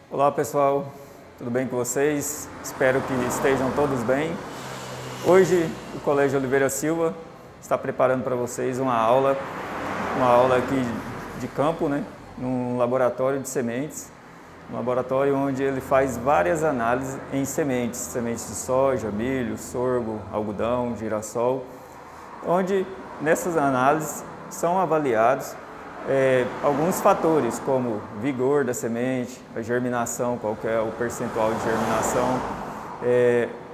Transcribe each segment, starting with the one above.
Olá pessoal, tudo bem com vocês? Espero que estejam todos bem. Hoje o Colégio Oliveira Silva está preparando para vocês uma aula aqui de campo, num laboratório de sementes, um laboratório onde ele faz várias análises em sementes de soja, milho, sorgo, algodão, girassol, onde nessas análises são avaliados alguns fatores, como vigor da semente, a germinação, qual que é o percentual de germinação,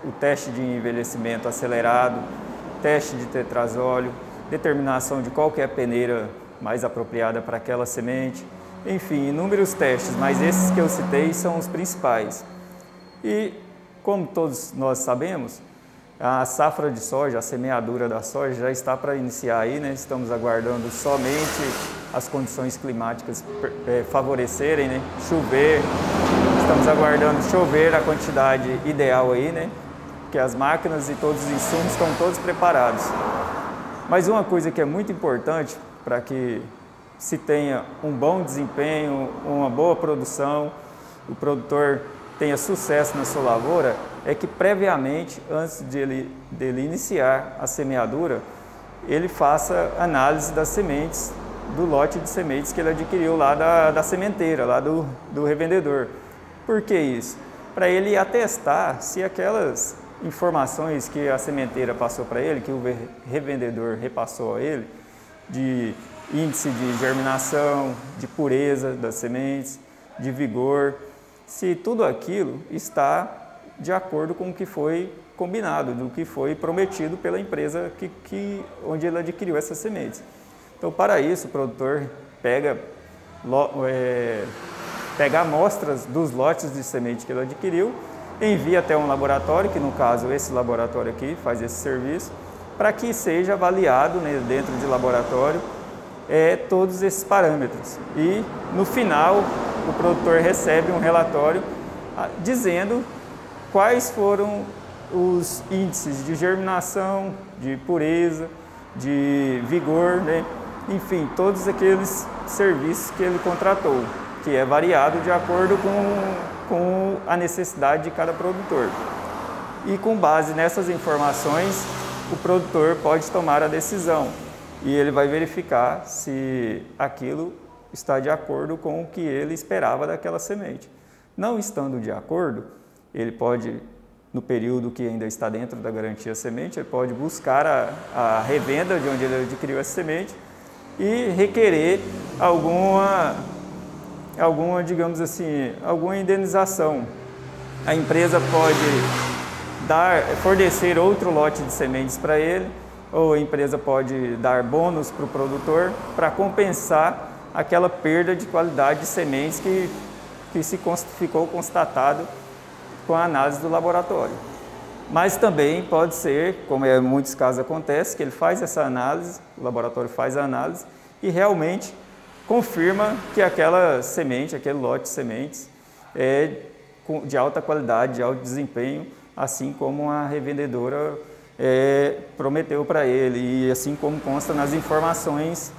o teste de envelhecimento acelerado, teste de tetrazóleo, determinação de qual que é a peneira mais apropriada para aquela semente, enfim, inúmeros testes, mas esses que eu citei são os principais. E, como todos nós sabemos, a safra de soja, a semeadura da soja já está para iniciar aí, Estamos aguardando somente as condições climáticas favorecerem, chover. Estamos aguardando chover a quantidade ideal aí, que as máquinas e todos os insumos estão todos preparados. Mas uma coisa que é muito importante para que se tenha um bom desempenho, uma boa produção, o produtor tenha sucesso na sua lavoura, é que previamente, antes dele iniciar a semeadura, ele faça análise das sementes, do lote de sementes que ele adquiriu lá da sementeira, lá do revendedor. Por que isso? Para ele atestar se aquelas informações que a sementeira passou para ele, que o revendedor repassou a ele, de índice de germinação, de pureza das sementes, de vigor, se tudo aquilo está de acordo com o que foi combinado, do que foi prometido pela empresa onde ele adquiriu essas sementes. Então, para isso, o produtor pega amostras dos lotes de semente que ele adquiriu, envia até um laboratório, que no caso esse laboratório aqui faz esse serviço, para que seja avaliado dentro de laboratório todos esses parâmetros. E no final o produtor recebe um relatório dizendo quais foram os índices de germinação, de pureza, de vigor, enfim, todos aqueles serviços que ele contratou, que é variado de acordo com a necessidade de cada produtor. E com base nessas informações, o produtor pode tomar a decisão e ele vai verificar se aquilo está de acordo com o que ele esperava daquela semente. Não estando de acordo, ele pode, no período que ainda está dentro da garantia semente, ele pode buscar a revenda de onde ele adquiriu essa semente e requerer alguma, digamos assim, alguma indenização. A empresa pode fornecer outro lote de sementes para ele, ou a empresa pode dar bônus para o produtor para compensar aquela perda de qualidade de sementes que ficou constatado com a análise do laboratório. Mas também pode ser, como em muitos casos acontece, que ele faz essa análise, o laboratório faz a análise e realmente confirma que aquela semente, aquele lote de sementes é de alta qualidade, de alto desempenho, assim como a revendedora prometeu para ele e assim como consta nas informações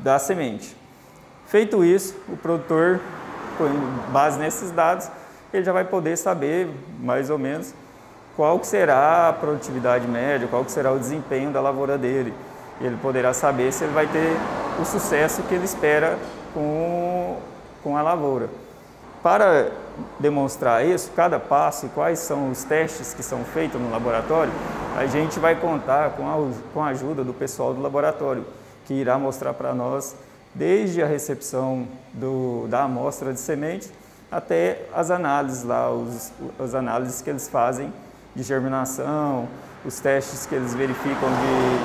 da semente. Feito isso, o produtor, com base nesses dados, ele já vai poder saber mais ou menos qual que será a produtividade média, qual que será o desempenho da lavoura dele. Ele poderá saber se ele vai ter o sucesso que ele espera com a lavoura. Para demonstrar isso, cada passo e quais são os testes que são feitos no laboratório, a gente vai contar com a ajuda do pessoal do laboratório, que irá mostrar para nós desde a recepção da amostra de semente até as análises lá, as análises que eles fazem de germinação, os testes que eles verificam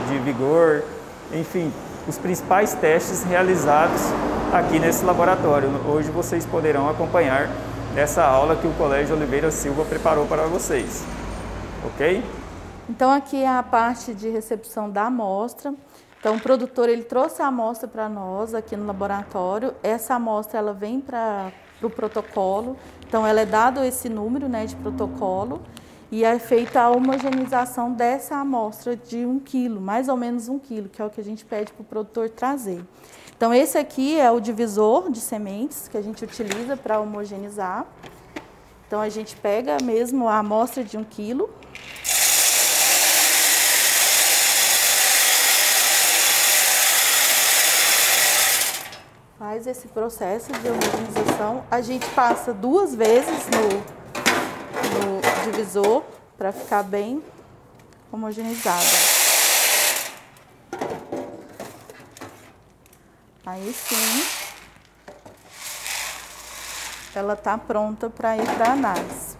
de vigor, enfim, os principais testes realizados aqui nesse laboratório. Hoje vocês poderão acompanhar essa aula que o Colégio Oliveira Silva preparou para vocês, ok? Então aqui é a parte de recepção da amostra. Então o produtor ele trouxe a amostra para nós aqui no laboratório. Essa amostra ela vem para o protocolo. Então ela é dado esse número de protocolo e é feita a homogeneização dessa amostra de 1 quilo, mais ou menos 1 quilo, que é o que a gente pede para o produtor trazer. Então, esse aqui é o divisor de sementes que a gente utiliza para homogeneizar. Então, a gente pega mesmo a amostra de 1 quilo. Faz esse processo de homogenização. A gente passa 2 vezes no divisor para ficar bem homogeneizada. Aí sim, ela está pronta para ir para a análise.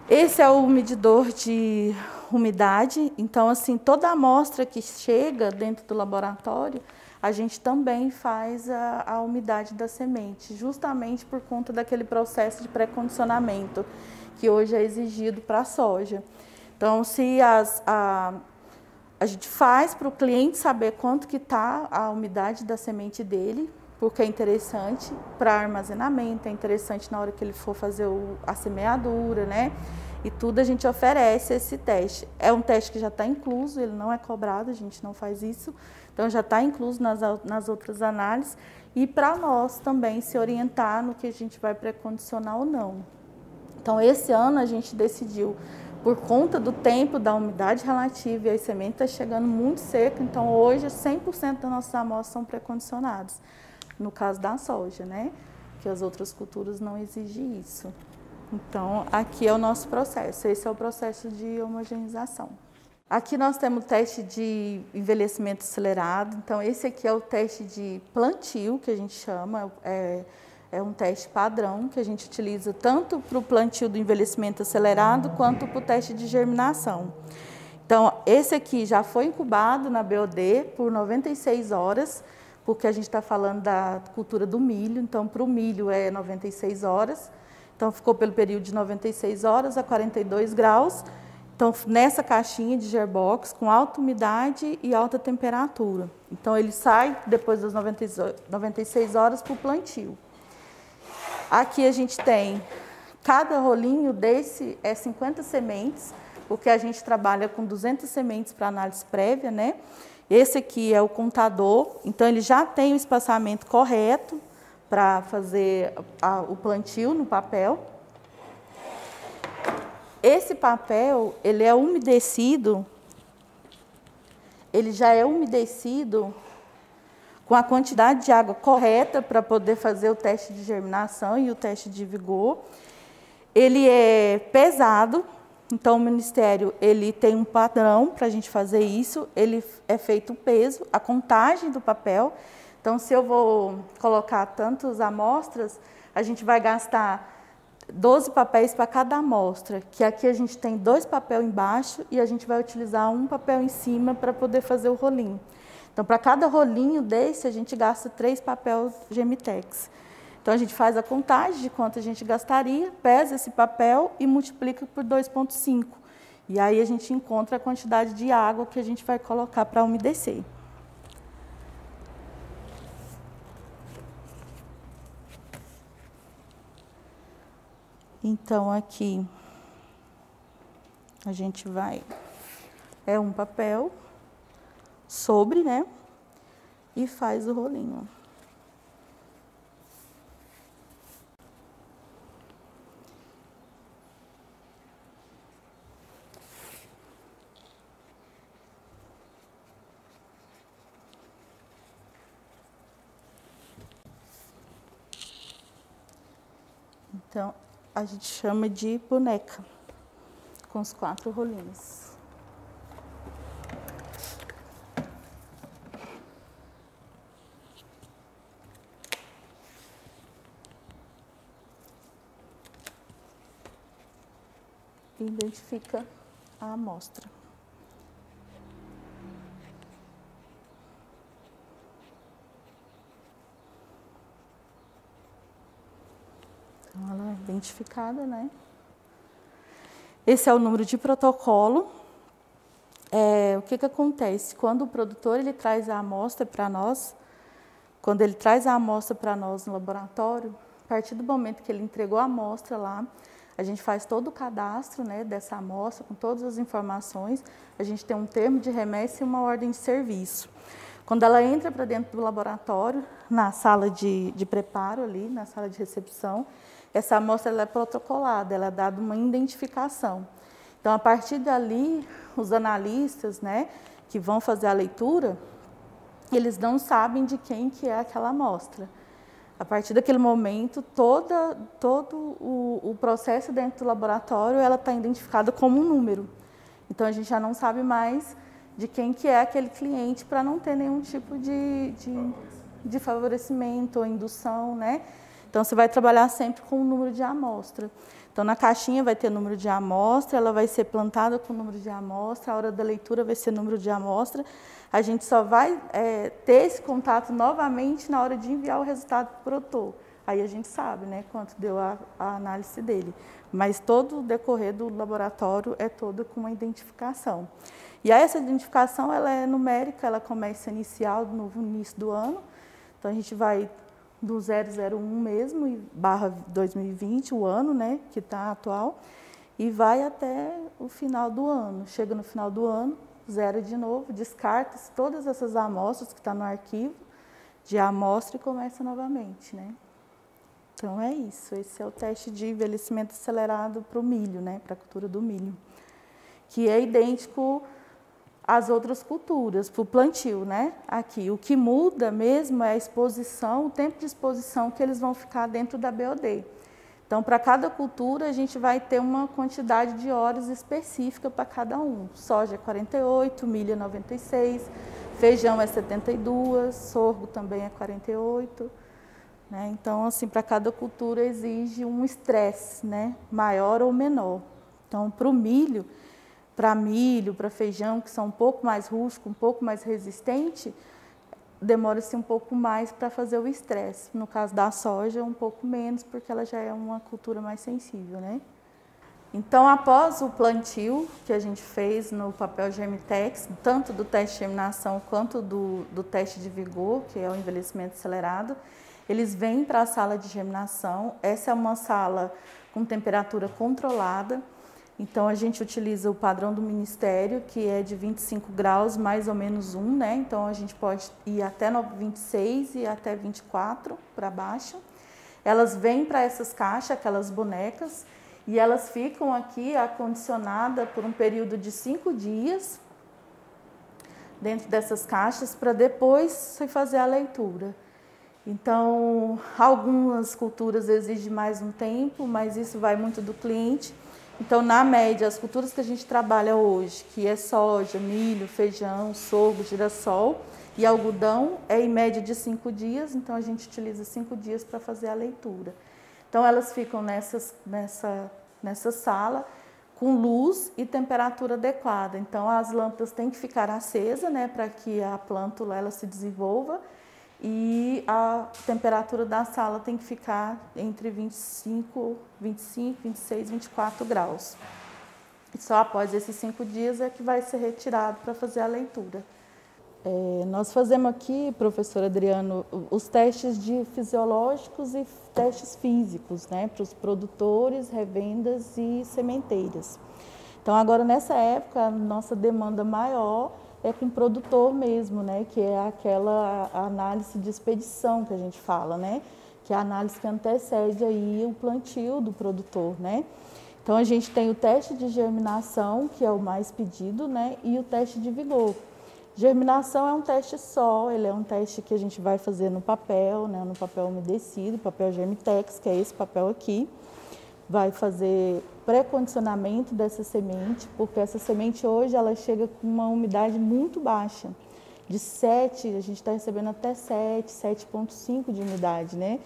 Esse é o medidor de umidade. Então, assim, toda amostra que chega dentro do laboratório, a gente também faz a umidade da semente, justamente por conta daquele processo de pré-condicionamento que hoje é exigido para a soja. Então, se a gente faz para o cliente saber quanto que está a umidade da semente dele, porque é interessante para armazenamento, é interessante na hora que ele for fazer a semeadura, né? E tudo a gente oferece esse teste. É um teste que já está incluso, ele não é cobrado, a gente não faz isso. Então, já está incluso nas outras análises. E para nós também se orientar no que a gente vai pré-condicionar ou não. Então, esse ano a gente decidiu, por conta do tempo, da umidade relativa, e a semente está chegando muito seca, então hoje 100% das nossas amostras são pré-condicionadas. No caso da soja, né? Que as outras culturas não exigem isso. Então, aqui é o nosso processo. Esse é o processo de homogeneização. Aqui nós temos o teste de envelhecimento acelerado. Então, esse aqui é o teste de plantio, que a gente chama. É um teste padrão que a gente utiliza tanto para o plantio do envelhecimento acelerado quanto para o teste de germinação. Então, esse aqui já foi incubado na BOD por 96 horas, porque a gente está falando da cultura do milho. Então, para o milho é 96 horas. Então, ficou pelo período de 96 horas a 42 graus. Então, nessa caixinha de Gerbox, com alta umidade e alta temperatura. Então, ele sai depois das 96 horas para o plantio. Aqui a gente tem, cada rolinho desse é 50 sementes, porque a gente trabalha com 200 sementes para análise prévia, né? Esse aqui é o contador, então ele já tem o espaçamento correto para fazer o plantio no papel. Esse papel, ele é umedecido, ele já é umedecido com a quantidade de água correta para poder fazer o teste de germinação e o teste de vigor. Ele é pesado, então o Ministério ele tem um padrão para a gente fazer isso, ele é feito o peso, a contagem do papel. Então, se eu vou colocar tantas amostras, a gente vai gastar 12 papéis para cada amostra, que aqui a gente tem 2 papéis embaixo e a gente vai utilizar 1 papel em cima para poder fazer o rolinho. Então, para cada rolinho desse, a gente gasta 3 papéis Gemitex. Então, a gente faz a contagem de quanto a gente gastaria, pesa esse papel e multiplica por 2,5. E aí a gente encontra a quantidade de água que a gente vai colocar para umedecer. Então, aqui a gente vai, é um papel sobre, né? E faz o rolinho. Então, a gente chama de boneca, com os 4 rolinhos. E identifica a amostra. Então, ela é identificada, né? Esse é o número de protocolo. O que acontece? Quando o produtor ele traz a amostra para nós, quando ele traz a amostra para nós no laboratório, a partir do momento que ele entregou a amostra lá, a gente faz todo o cadastro, né, dessa amostra com todas as informações, a gente tem um termo de remessa e uma ordem de serviço. Quando ela entra para dentro do laboratório, na sala de preparo ali, na sala de recepção, essa amostra ela é protocolada, ela é dada uma identificação. Então, a partir dali, os analistas, né, que vão fazer a leitura, eles não sabem de quem que é aquela amostra. A partir daquele momento, todo o processo dentro do laboratório ela está identificada como um número. Então, a gente já não sabe mais de quem que é aquele cliente para não ter nenhum tipo de favorecimento ou indução, né? Então, você vai trabalhar sempre com o número de amostra. Então, na caixinha vai ter número de amostra, ela vai ser plantada com o número de amostra, a hora da leitura vai ser número de amostra. A gente só vai ter esse contato novamente na hora de enviar o resultado para o produtor. Aí a gente sabe, né, quanto deu a análise dele. Mas todo o decorrer do laboratório é todo com uma identificação. E aí essa identificação ela é numérica, ela começa inicial no início do ano. Então a gente vai do 001 mesmo, barra 2020, o ano, né, que está atual, e vai até o final do ano. Chega no final do ano, zera de novo, descarta-se todas essas amostras que estão no arquivo de amostra e começa novamente, né? Então é isso, esse é o teste de envelhecimento acelerado para o milho, né, para a cultura do milho, que é idêntico às outras culturas, para o plantio, né? Aqui, o que muda mesmo é a exposição, o tempo de exposição que eles vão ficar dentro da BOD. Então, para cada cultura, a gente vai ter uma quantidade de horas específica para cada um. Soja é 48, milho é 96, feijão é 72, sorgo também é 48. Né? Então, assim, para cada cultura exige um estresse, né? Maior ou menor. Então, para milho, para feijão, que são um pouco mais rústico, um pouco mais resistente, demora-se um pouco mais para fazer o estresse. No caso da soja, um pouco menos, porque ela já é uma cultura mais sensível, né? Então, após o plantio que a gente fez no papel Germitex, tanto do teste de germinação quanto do teste de vigor, que é o envelhecimento acelerado, eles vêm para a sala de germinação. Essa é uma sala com temperatura controlada. Então, a gente utiliza o padrão do Ministério, que é de 25 graus, mais ou menos 1, né? Então, a gente pode ir até 26 e até 24 para baixo. Elas vêm para essas caixas, aquelas bonecas, e elas ficam aqui acondicionadas por um período de 5 dias dentro dessas caixas, para depois se fazer a leitura. Então, algumas culturas exigem mais um tempo, mas isso vai muito do cliente. Então, na média, as culturas que a gente trabalha hoje, que é soja, milho, feijão, sorgo, girassol e algodão, é em média de 5 dias, então a gente utiliza 5 dias para fazer a leitura. Então, elas ficam nessa sala com luz e temperatura adequada. Então, as lâmpadas têm que ficar acesas, né, para que a plântula ela se desenvolva, e a temperatura da sala tem que ficar entre 25, 26, 24 graus. E só após esses 5 dias é que vai ser retirado para fazer a leitura. Nós fazemos aqui, professor Adriano, os testes fisiológicos e testes físicos, né, para os produtores, revendas e sementeiras. Então, agora nessa época, a nossa demanda maior é com o produtor mesmo, né, que é aquela análise de expedição que a gente fala, né, que é a análise que antecede aí o plantio do produtor, né. Então, a gente tem o teste de germinação, que é o mais pedido, né, e o teste de vigor. Germinação é um teste só, ele é um teste que a gente vai fazer no papel, né, no papel umedecido, papel Germitex, que é esse papel aqui. Vai fazer pré-condicionamento dessa semente, porque essa semente hoje ela chega com uma umidade muito baixa, de 7, a gente está recebendo até 7,5 de umidade, né?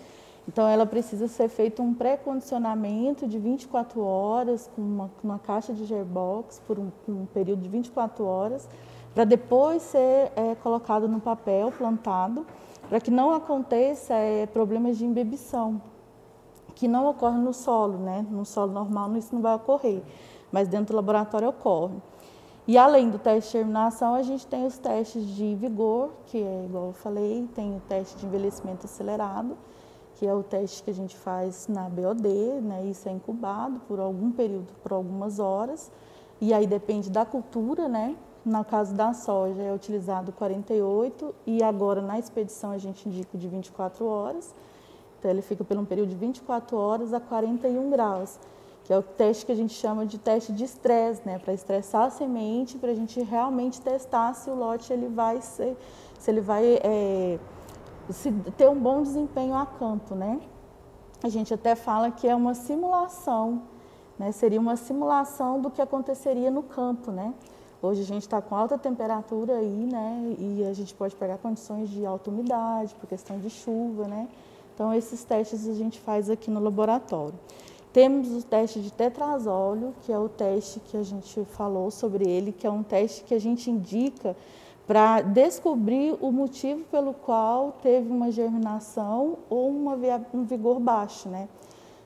Então, ela precisa ser feito um pré-condicionamento de 24 horas, com uma caixa de Gerbox, por um período de 24 horas, para depois ser colocado no papel, plantado, para que não aconteça problemas de embebição, que não ocorre no solo, né? No solo normal isso não vai ocorrer, mas dentro do laboratório ocorre. E além do teste de germinação, a gente tem os testes de vigor, que é igual eu falei, tem o teste de envelhecimento acelerado, que é o teste que a gente faz na BOD, né? Isso é incubado por algum período, por algumas horas, e aí depende da cultura, né? No caso da soja é utilizado 48 e agora na expedição a gente indica de 24 horas. Então ele fica por um período de 24 horas a 41 graus, que é o teste que a gente chama de teste de estresse, né? Para estressar a semente, para a gente realmente testar se o lote ele vai ser, se ele vai ter um bom desempenho a campo, né? A gente até fala que é uma simulação, né? Seria uma simulação do que aconteceria no campo, né? Hoje a gente está com alta temperatura aí, né? E a gente pode pegar condições de alta umidade, por questão de chuva, né? Então esses testes a gente faz aqui no laboratório. Temos o teste de tetrazóleo, que é o teste que a gente falou sobre ele, que é um teste que a gente indica para descobrir o motivo pelo qual teve uma germinação ou um vigor baixo, né?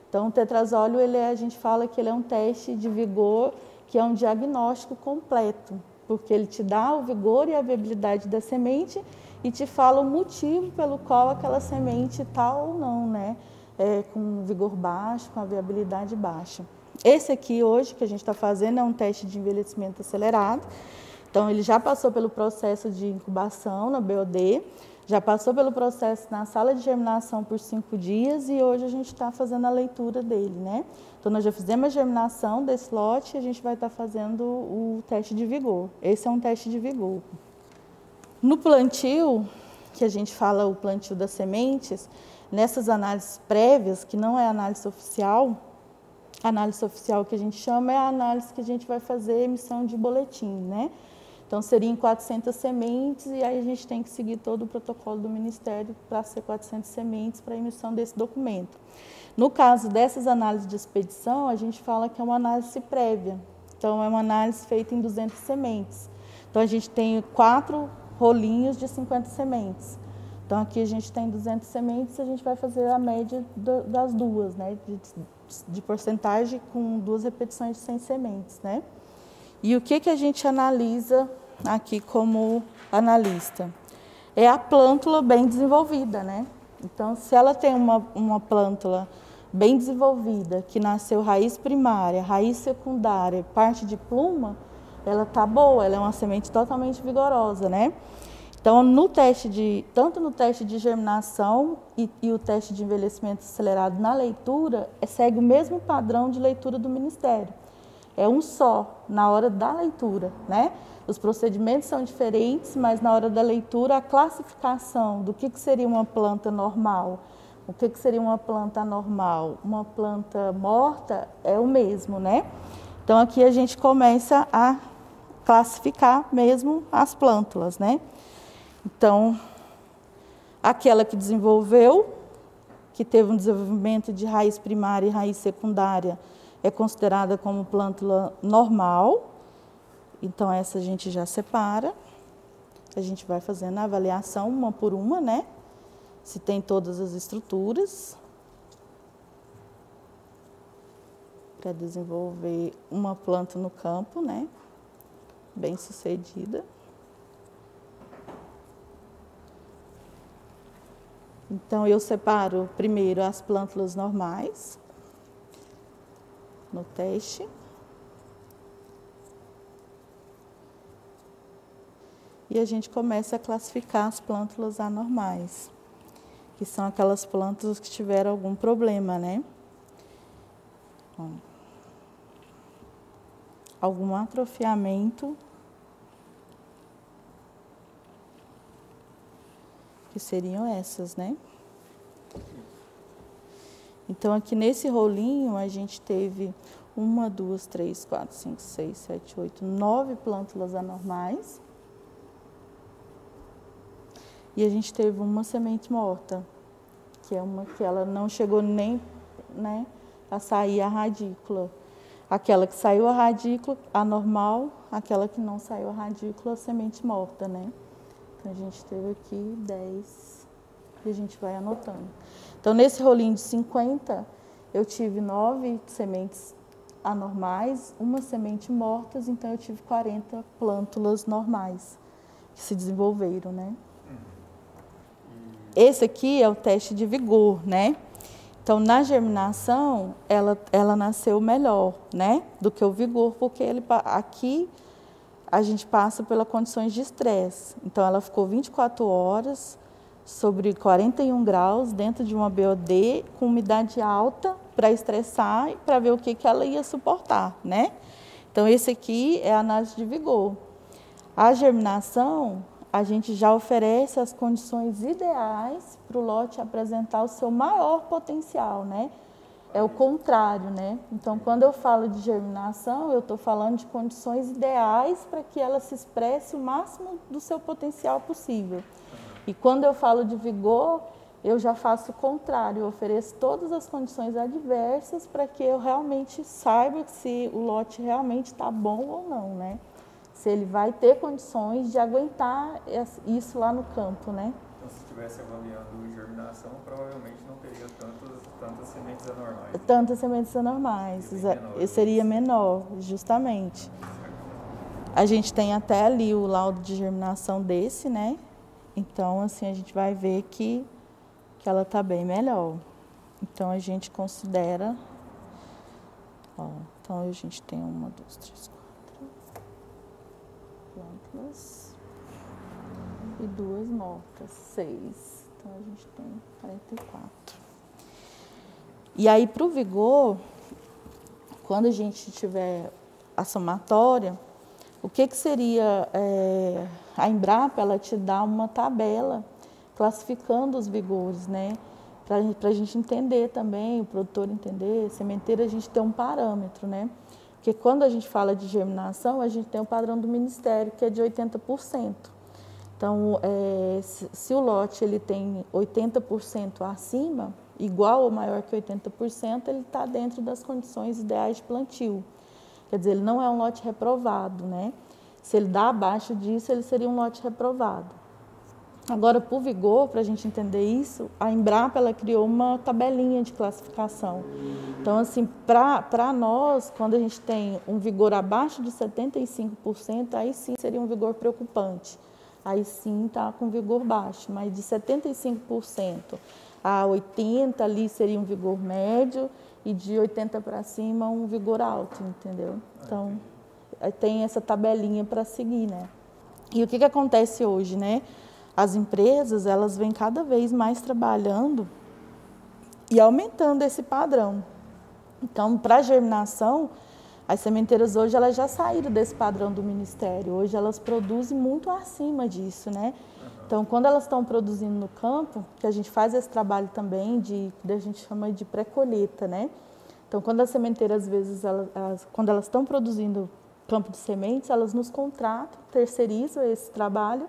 Então o tetrazóleo, a gente fala que ele é um teste de vigor que é um diagnóstico completo, porque ele te dá o vigor e a viabilidade da semente e te fala o motivo pelo qual aquela semente está ou não, né? Com vigor baixo, com a viabilidade baixa. Esse aqui hoje que a gente está fazendo é um teste de envelhecimento acelerado. Então ele já passou pelo processo de incubação na BOD, já passou pelo processo na sala de germinação por 5 dias e hoje a gente está fazendo a leitura dele, né? Então nós já fizemos a germinação desse lote e a gente vai estar fazendo o teste de vigor. Esse é um teste de vigor. No plantio, que a gente fala o plantio das sementes, nessas análises prévias, que não é análise oficial, a análise oficial que a gente chama é a análise que a gente vai fazer emissão de boletim, né? Então, seriam 400 sementes e aí a gente tem que seguir todo o protocolo do Ministério para ser 400 sementes para a emissão desse documento. No caso dessas análises de expedição, a gente fala que é uma análise prévia. Então, é uma análise feita em 200 sementes. Então, a gente tem 4 rolinhos de 50 sementes. Então, aqui a gente tem 200 sementes, a gente vai fazer a média das duas, né? De porcentagem com 2 repetições de 100 sementes, né? E o que a gente analisa aqui como analista? É a plântula bem desenvolvida, né? Então, se ela tem uma plântula bem desenvolvida, que nasceu raiz primária, raiz secundária, parte de pluma, ela tá boa, ela é uma semente totalmente vigorosa, né? Então, tanto no teste de germinação e o teste de envelhecimento acelerado na leitura, segue o mesmo padrão de leitura do Ministério. É um só, na hora da leitura, né? Os procedimentos são diferentes, mas na hora da leitura, a classificação do que seria uma planta normal, o que seria uma planta anormal, uma planta morta, é o mesmo, né? Então, aqui a gente começa a classificar mesmo as plântulas, né? Então, aquela que desenvolveu, que teve um desenvolvimento de raiz primária e raiz secundária, é considerada como plântula normal. Então, essa a gente já separa. A gente vai fazendo a avaliação uma por uma, né? Se tem todas as estruturas. Para desenvolver uma planta no campo, né? Bem sucedida. Então, eu separo primeiro as plântulas normais no teste. E a gente começa a classificar as plântulas anormais, que são aquelas plântulas que tiveram algum problema, né? Algum atrofiamento, que seriam essas, né? Então, aqui nesse rolinho, a gente teve 1, 2, 3, 4, 5, 6, 7, 8, 9 plântulas anormais. E a gente teve uma semente morta, que é uma que ela não chegou nem, né, a sair a radícula. Aquela que saiu a radícula, a normal, aquela que não saiu a radícula, a semente morta, né? Então, a gente teve aqui 10 e a gente vai anotando. Então, nesse rolinho de 50, eu tive 9 sementes anormais, uma semente mortas, então eu tive 40 plântulas normais que se desenvolveram, né? Esse aqui é o teste de vigor, né? Então, na germinação, ela nasceu melhor, né, do que o vigor, porque aqui a gente passa pelas condições de estresse. Então, ela ficou 24 horas sobre 41 graus dentro de uma BOD com umidade alta para estressar e para ver o que ela ia suportar, né? Então, esse aqui é a análise de vigor. A germinação, a gente já oferece as condições ideais para o lote apresentar o seu maior potencial, né? É o contrário, né? Então, quando eu falo de germinação, eu estou falando de condições ideais para que ela se expresse o máximo do seu potencial possível. E quando eu falo de vigor, eu já faço o contrário, eu ofereço todas as condições adversas para que eu realmente saiba se o lote realmente está bom ou não, né? Se ele vai ter condições de aguentar isso lá no campo, né? Então, se estivesse avaliando germinação, provavelmente não teria tantas sementes anormais. Tantas sementes anormais, seria menor, justamente. A gente tem até ali o laudo de germinação desse, né? Então, assim, a gente vai ver que ela está bem melhor. Então, a gente considera... Ó, então, a gente tem 1, 2, 3, 4 plântulas e 2 mortas, 6. Então, a gente tem 44. E aí, para o vigor, quando a gente tiver a somatória, o que seria a Embrapa? Ela te dá uma tabela classificando os vigores, né? Para a gente entender também, o produtor entender, sementeira, a gente tem um parâmetro, né? Porque quando a gente fala de germinação, a gente tem o padrão do Ministério, que é de 80%. Então, se o lote ele tem 80% acima, igual ou maior que 80%, ele está dentro das condições ideais de plantio. Quer dizer, ele não é um lote reprovado, né? Se ele dá abaixo disso, ele seria um lote reprovado. Agora, para o vigor, para a gente entender isso, a Embrapa ela criou uma tabelinha de classificação. Então, assim, para nós, quando a gente tem um vigor abaixo de 75%, aí sim seria um vigor preocupante. Aí sim está com vigor baixo, mas de 75% a 80% ali seria um vigor médio e de 80% para cima um vigor alto, entendeu? Então, tem essa tabelinha para seguir, né? E o que acontece hoje, né? As empresas, elas vêm cada vez mais trabalhando e aumentando esse padrão. Então, para a germinação, as sementeiras hoje elas já saíram desse padrão do Ministério. Hoje elas produzem muito acima disso, né? Então, quando elas estão produzindo no campo, que a gente faz esse trabalho também que a gente chama de pré-colheita, né? Então, quando as sementeiras, às vezes, quando elas estão produzindo campo de sementes, elas nos contratam, terceirizam esse trabalho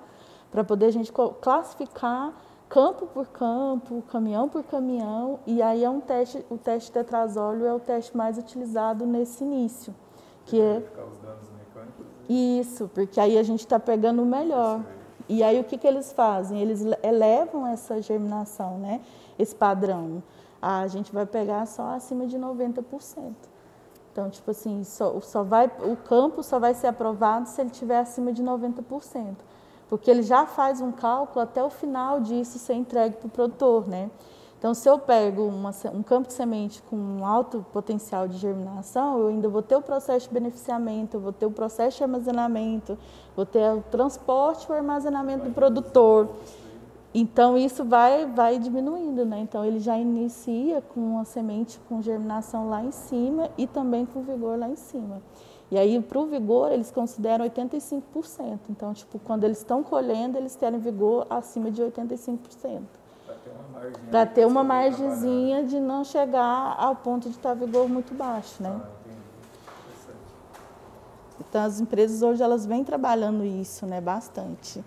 para poder a gente classificar campo por campo, caminhão por caminhão, e aí é o teste tetrazóleo é o teste mais utilizado nesse início, que é os danos mecânicos. Isso, porque aí a gente está pegando o melhor. E aí o que eles fazem? Eles elevam essa germinação, né? Esse padrão. A gente vai pegar só acima de 90%. Então, tipo assim, o campo só vai ser aprovado se ele tiver acima de 90%. Porque ele já faz um cálculo até o final disso ser entregue para o produtor, né? Então, se eu pego um campo de semente com um alto potencial de germinação, eu ainda vou ter o processo de beneficiamento, eu vou ter o processo de armazenamento, vou ter o transporte e o armazenamento do produtor. Então, isso vai diminuindo, né? Então, ele já inicia com uma semente com germinação lá em cima e também com vigor lá em cima. E aí, para o vigor, eles consideram 85%. Então, tipo, quando eles estão colhendo, eles querem vigor acima de 85%. Para ter uma margenzinha de não chegar ao ponto de estar vigor muito baixo, né? Então, as empresas hoje, elas vêm trabalhando isso, né, bastante.